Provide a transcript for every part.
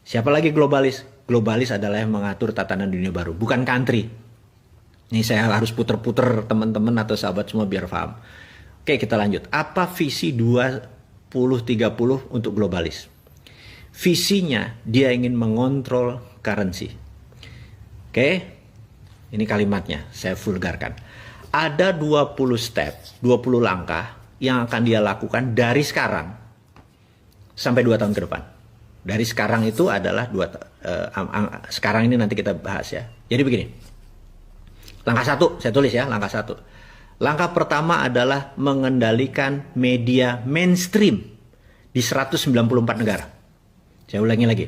Siapa lagi globalis? Globalis adalah yang mengatur tatanan dunia baru, bukan country. Ini saya harus puter-puter teman-teman atau sahabat semua biar paham. Oke, kita lanjut. Apa visi 2030 untuk globalis? Visinya dia ingin mengontrol currency. Oke, ini kalimatnya saya vulgarkan. Ada 20 step, 20 langkah yang akan dia lakukan dari sekarang sampai 2 tahun ke depan. Dari sekarang itu adalah sekarang ini nanti kita bahas ya. Jadi begini. Langkah 1, saya tulis ya, langkah 1. Langkah pertama adalah mengendalikan media mainstream di 194 negara. Saya ulangi lagi.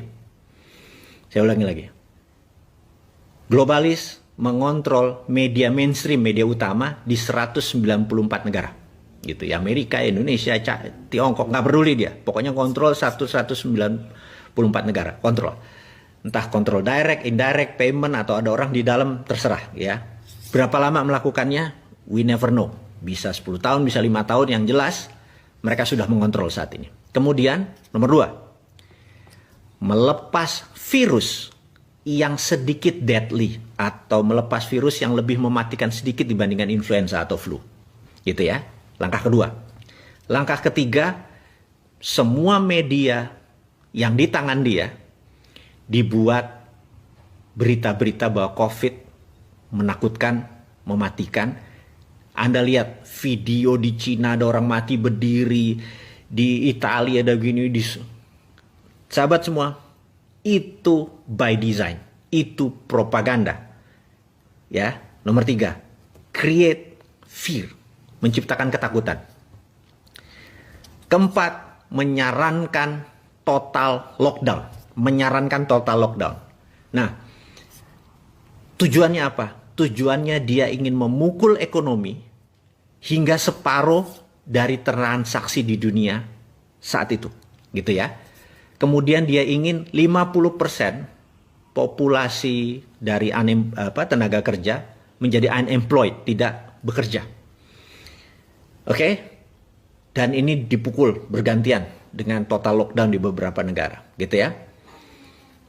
Globalis mengontrol media mainstream, media utama di 194 negara. Gitu ya, Amerika, Indonesia, Tiongkok, nggak peduli dia. Pokoknya kontrol 194 negara, kontrol. Entah kontrol direct, indirect, payment, atau ada orang di dalam, terserah ya. Berapa lama melakukannya? We never know. Bisa 10 tahun, bisa 5 tahun, yang jelas mereka sudah mengontrol saat ini. Kemudian, nomor 2, melepas virus yang sedikit deadly, atau melepas virus yang lebih mematikan sedikit dibandingkan influenza atau flu. Gitu ya. Langkah kedua. Langkah ketiga, semua media yang di tangan dia dibuat berita-berita bahwa COVID menakutkan, mematikan. Anda lihat video di Cina ada orang mati berdiri, di Italia ada gini, sahabat semua, itu by design, itu propaganda. Ya, nomor 3, create fear, menciptakan ketakutan. Keempat, menyarankan total lockdown. Nah, tujuannya apa? Tujuannya dia ingin memukul ekonomi hingga separuh dari transaksi di dunia saat itu, gitu ya. Kemudian dia ingin 50% populasi dari tenaga kerja menjadi unemployed, tidak bekerja. Oke? Dan ini dipukul bergantian dengan total lockdown di beberapa negara, gitu ya.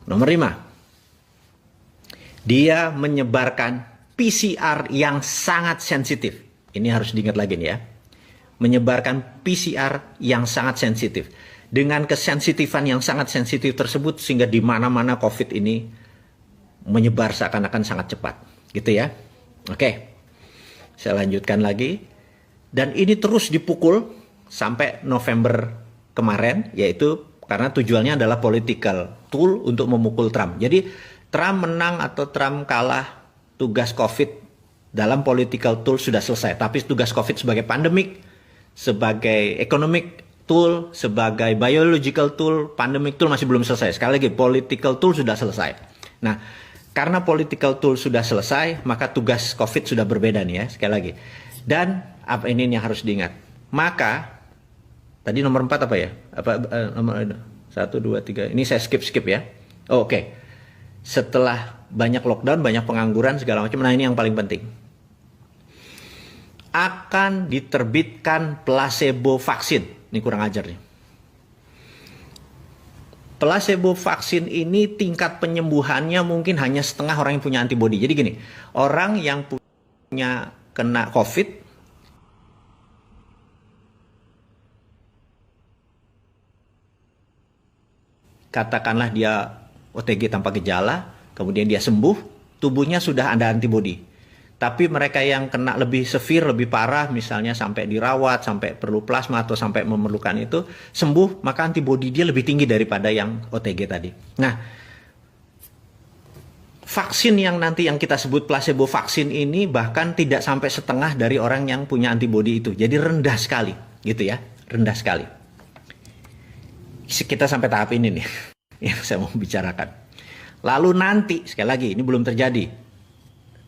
Nomor 5. Dia menyebarkan PCR yang sangat sensitif. Ini harus diingat lagi nih ya. Menyebarkan PCR yang sangat sensitif. Dengan kesensitifan yang sangat sensitif tersebut sehingga di mana-mana COVID ini menyebar seakan-akan sangat cepat. Gitu ya. Oke. Saya lanjutkan lagi. Dan ini terus dipukul sampai November kemarin, yaitu karena tujuannya adalah political tool untuk memukul Trump. Jadi Trump menang atau Trump kalah, tugas COVID dalam political tool sudah selesai. Tapi tugas COVID sebagai pandemic, sebagai economic tool, sebagai biological tool, pandemic tool masih belum selesai. Sekali lagi, political tool sudah selesai. Nah, karena political tool sudah selesai, maka tugas COVID sudah berbeda nih ya, sekali lagi. Dan apa ini yang harus diingat? Maka, tadi nomor 4 apa ya? Nomor 1, 2, 3, ini saya skip ya. Oh, oke. Setelah banyak lockdown, banyak pengangguran, segala macam. Nah, ini yang paling penting. Akan diterbitkan placebo vaksin. Ini kurang ajar nih. Placebo vaksin ini tingkat penyembuhannya mungkin hanya setengah orang yang punya antibodi. Jadi gini, orang yang punya kena COVID, katakanlah dia OTG tanpa gejala, kemudian dia sembuh, tubuhnya sudah ada antibodi. Tapi mereka yang kena lebih severe, lebih parah, misalnya sampai dirawat, sampai perlu plasma atau sampai memerlukan itu, sembuh, maka antibodi dia lebih tinggi daripada yang OTG tadi. Nah, vaksin yang nanti yang kita sebut placebo vaksin ini bahkan tidak sampai setengah dari orang yang punya antibodi itu. Jadi rendah sekali, gitu ya, rendah sekali. Kita sampai tahap ini nih yang saya mau bicarakan. Lalu nanti, sekali lagi, ini belum terjadi.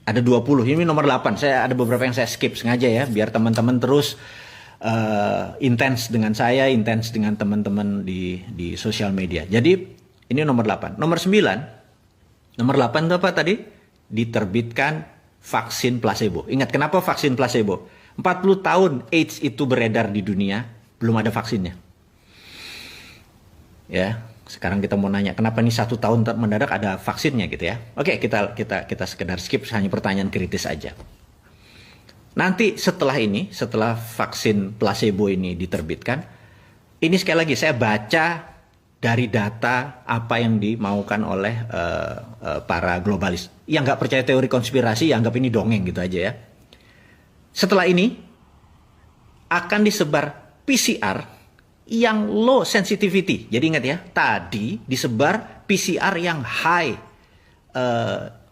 Ada 20, ini nomor 8. Saya ada beberapa yang saya skip sengaja ya, biar teman-teman terus intens dengan saya, intens dengan teman-teman di sosial media. Jadi, ini nomor 8. Nomor 9, nomor 8 itu apa tadi? Diterbitkan vaksin placebo. Ingat, kenapa vaksin placebo? 40 tahun AIDS itu beredar di dunia, belum ada vaksinnya. Ya, Sekarang kita mau nanya, kenapa nih 1 tahun mendadak ada vaksinnya gitu ya? Oke, kita sekedar skip, hanya pertanyaan kritis aja. Nanti setelah ini, setelah vaksin placebo ini diterbitkan, ini sekali lagi saya baca dari data apa yang dimaukan oleh para globalis. Yang nggak percaya teori konspirasi, ya anggap ini dongeng gitu aja ya. Setelah ini akan disebar PCR yang low sensitivity. Jadi ingat ya, tadi disebar PCR yang high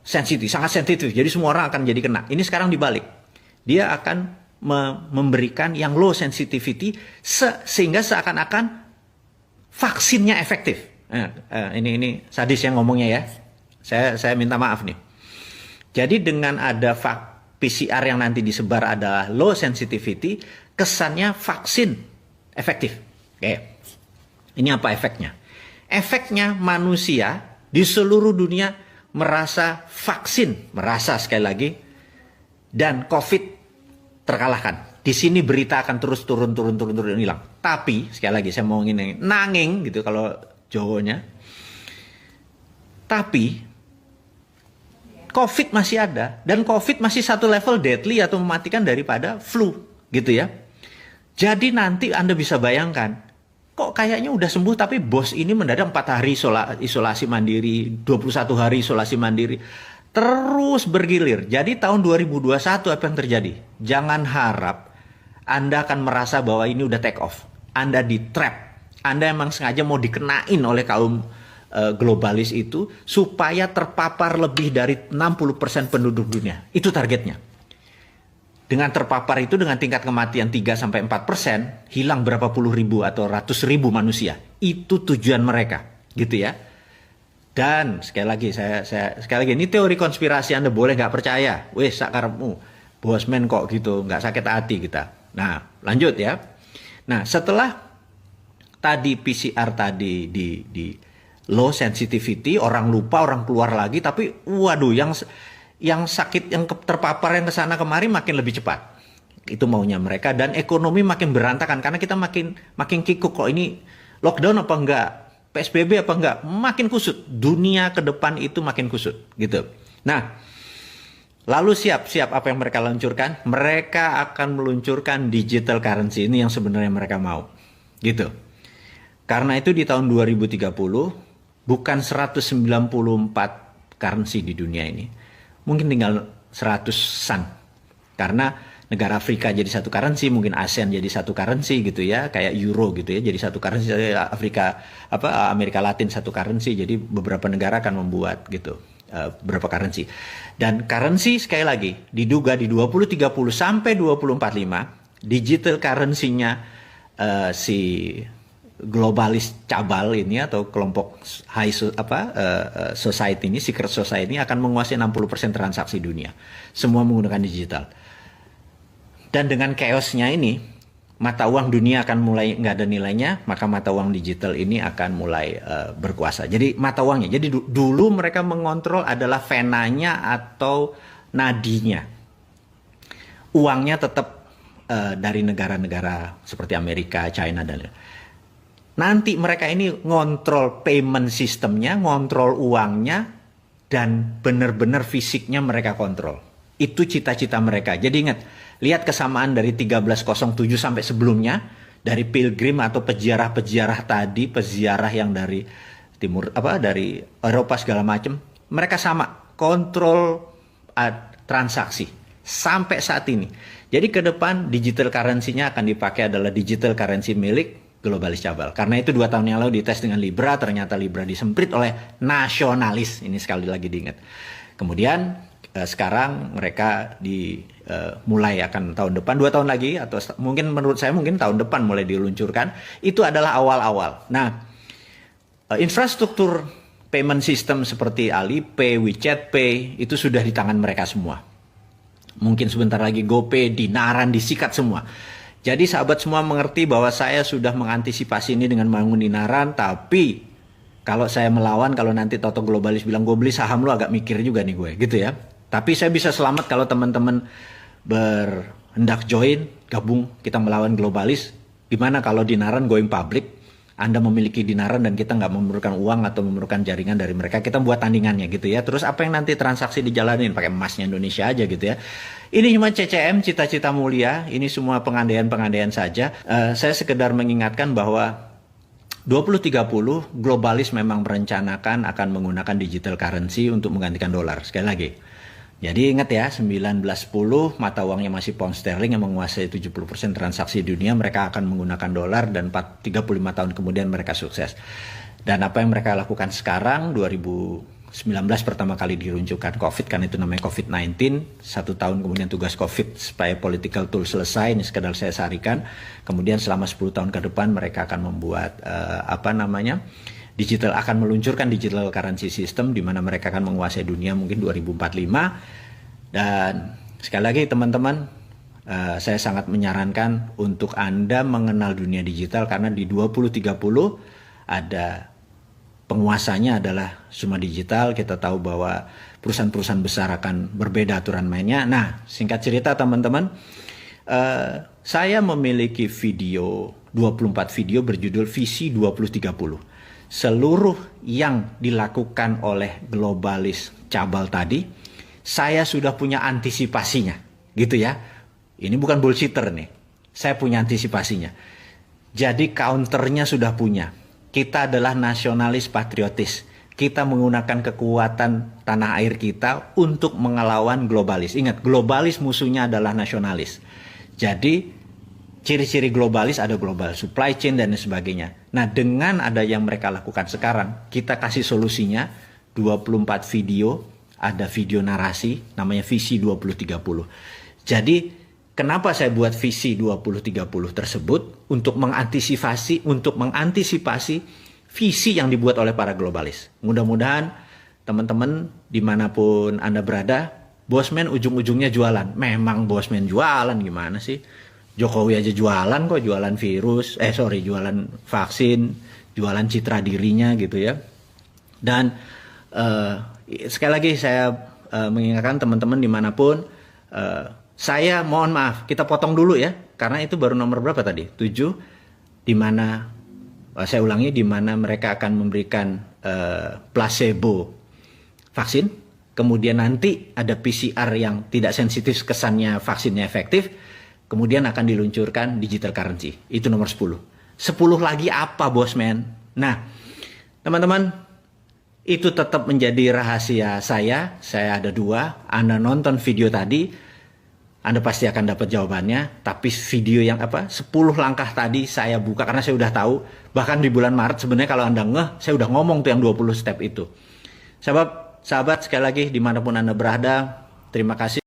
sensitif, sangat sensitif. Jadi semua orang akan jadi kena. Ini sekarang dibalik. Dia akan memberikan yang low sensitivity sehingga seakan-akan vaksinnya efektif. Ini sadis yang ngomongnya ya. Saya minta maaf nih. Jadi dengan ada PCR yang nanti disebar adalah low sensitivity, kesannya vaksin efektif. Oke, ini apa efeknya? Efeknya manusia di seluruh dunia merasa vaksin, merasa sekali lagi, dan COVID terkalahkan. Di sini berita akan terus turun hilang. Tapi sekali lagi saya mau nanging gitu kalau Jawanya. Tapi COVID masih ada dan COVID masih satu level deadly atau mematikan daripada flu gitu ya. Jadi nanti Anda bisa bayangkan, kok kayaknya udah sembuh tapi bos ini mendadak 4 hari isolasi mandiri, 21 hari isolasi mandiri. Terus bergilir. Jadi tahun 2021 apa yang terjadi? Jangan harap Anda akan merasa bahwa ini udah take off. Anda di trap. Anda emang sengaja mau dikenain oleh kaum globalis itu supaya terpapar lebih dari 60% penduduk dunia. Itu targetnya. Dengan terpapar itu dengan tingkat kematian 3-4%, hilang berapa puluh ribu atau ratus ribu manusia. Itu tujuan mereka, gitu ya. Dan sekali lagi ini teori konspirasi, Anda boleh nggak percaya. Weh, sakarepmu, bosman kok gitu, nggak sakit hati kita. Nah, lanjut ya. Nah, setelah tadi PCR tadi di low sensitivity, orang lupa, orang keluar lagi, tapi waduh, yang sakit, yang terpapar yang kesana kemari makin lebih cepat. Itu maunya mereka, dan ekonomi makin berantakan karena kita makin kikuk kok ini lockdown apa enggak, PSBB apa enggak, makin kusut. Dunia ke depan itu makin kusut gitu. Nah, lalu siap apa yang mereka luncurkan? Mereka akan meluncurkan digital currency, ini yang sebenarnya mereka mau. Gitu. Karena itu di tahun 2030 bukan 194 currency di dunia ini. Mungkin tinggal 100-an. Karena negara Afrika jadi satu currency, mungkin ASEAN jadi satu currency gitu ya, kayak euro gitu ya, jadi satu currency. Amerika Latin satu currency, jadi beberapa negara akan membuat gitu beberapa currency. Dan currency sekali lagi diduga di 2030 sampai 2045 digital currency-nya si globalis cabal ini atau kelompok society ini, secret society ini akan menguasai 60% transaksi dunia. Semua menggunakan digital. Dan dengan chaosnya ini, mata uang dunia akan mulai nggak ada nilainya, maka mata uang digital ini akan mulai berkuasa. Jadi mata uangnya. Jadi dulu mereka mengontrol adalah venanya atau nadinya. Uangnya tetap dari negara-negara seperti Amerika, China dan lain-lain. Nanti mereka ini ngontrol payment sistemnya, ngontrol uangnya, dan benar-benar fisiknya mereka kontrol. Itu cita-cita mereka. Jadi ingat, lihat kesamaan dari 1307 sampai sebelumnya, dari pilgrim atau peziarah-peziarah tadi, peziarah yang dari timur dari Eropa segala macam, mereka sama kontrol transaksi sampai saat ini. Jadi ke depan digital currency-nya akan dipakai adalah digital currency milik globalis cabal. Karena itu 2 tahun yang lalu dites dengan Libra, ternyata Libra disemprit oleh nasionalis. Ini sekali lagi diingat. Kemudian sekarang mereka mulai akan tahun depan, 2 tahun lagi, atau mungkin menurut saya mungkin tahun depan mulai diluncurkan. Itu adalah awal-awal. Nah, infrastruktur payment system seperti Alipay, WeChat Pay itu sudah di tangan mereka semua. Mungkin sebentar lagi GoPay, Dinaran disikat semua. Jadi sahabat semua mengerti bahwa saya sudah mengantisipasi ini dengan bangun Dinaran, tapi kalau saya melawan, kalau nanti Toto globalis bilang gue beli saham lo, agak mikir juga nih gue, gitu ya. Tapi saya bisa selamat kalau teman-teman berhendak join, gabung, kita melawan globalis. Gimana kalau Dinaran going public? Anda memiliki dinaran dan kita nggak memerlukan uang atau memerlukan jaringan dari mereka, kita buat tandingannya gitu ya. Terus apa yang nanti transaksi dijalanin pakai emasnya Indonesia aja gitu ya. Ini cuma CCM, cita-cita mulia, ini semua pengandaian-pengandaian saja. Saya sekedar mengingatkan bahwa 2030 globalis memang merencanakan akan menggunakan digital currency untuk menggantikan dolar. Sekali lagi. Jadi ingat ya, 1910 mata uangnya masih pound sterling yang menguasai 70% transaksi dunia, mereka akan menggunakan dolar dan 35 tahun kemudian mereka sukses. Dan apa yang mereka lakukan sekarang, 2019 pertama kali diluncurkan COVID, kan itu namanya COVID-19, 1 tahun kemudian tugas COVID supaya political tool selesai, ini sekedar saya sarikan. Kemudian selama 10 tahun ke depan mereka akan membuat digital, akan meluncurkan digital currency system di mana mereka akan menguasai dunia mungkin 2045. Dan sekali lagi teman-teman, saya sangat menyarankan untuk Anda mengenal dunia digital karena di 2030 ada penguasanya adalah semua digital. Kita tahu bahwa perusahaan-perusahaan besar akan berbeda aturan mainnya. Nah, singkat cerita teman-teman, saya memiliki video, 24 video berjudul Visi 2030. Seluruh yang dilakukan oleh globalis cabal tadi, saya sudah punya antisipasinya, gitu ya. Ini bukan bullshitter nih, saya punya antisipasinya. Jadi counternya sudah punya. Kita adalah nasionalis patriotis. Kita menggunakan kekuatan tanah air kita untuk mengelawan globalis. Ingat, globalis musuhnya adalah nasionalis. Jadi ciri-ciri globalis ada global supply chain dan sebagainya. Nah, dengan ada yang mereka lakukan sekarang, kita kasih solusinya 24 video, ada video narasi, namanya Visi 2030. Jadi, kenapa saya buat Visi 2030 tersebut? Untuk mengantisipasi visi yang dibuat oleh para globalis. Mudah-mudahan teman-teman dimanapun Anda berada, bosman ujung-ujungnya jualan. Memang bosman jualan gimana sih? Jokowi aja jualan kok, jualan jualan vaksin, jualan citra dirinya gitu ya. Dan sekali lagi saya mengingatkan teman-teman dimanapun, saya mohon maaf, kita potong dulu ya, karena itu baru nomor berapa tadi? 7, di mana, saya ulangi, di mana mereka akan memberikan placebo vaksin, kemudian nanti ada PCR yang tidak sensitif, kesannya vaksinnya efektif, kemudian akan diluncurkan digital currency. Itu nomor 10. 10 lagi apa, bosman? Nah, teman-teman, itu tetap menjadi rahasia saya. Saya ada 2. Anda nonton video tadi, Anda pasti akan dapat jawabannya. Tapi video yang 10 langkah tadi saya buka karena saya udah tahu. Bahkan di bulan Maret sebenarnya kalau Anda saya udah ngomong tuh yang 20 step itu. Sahabat sekali lagi dimanapun Anda berada, terima kasih.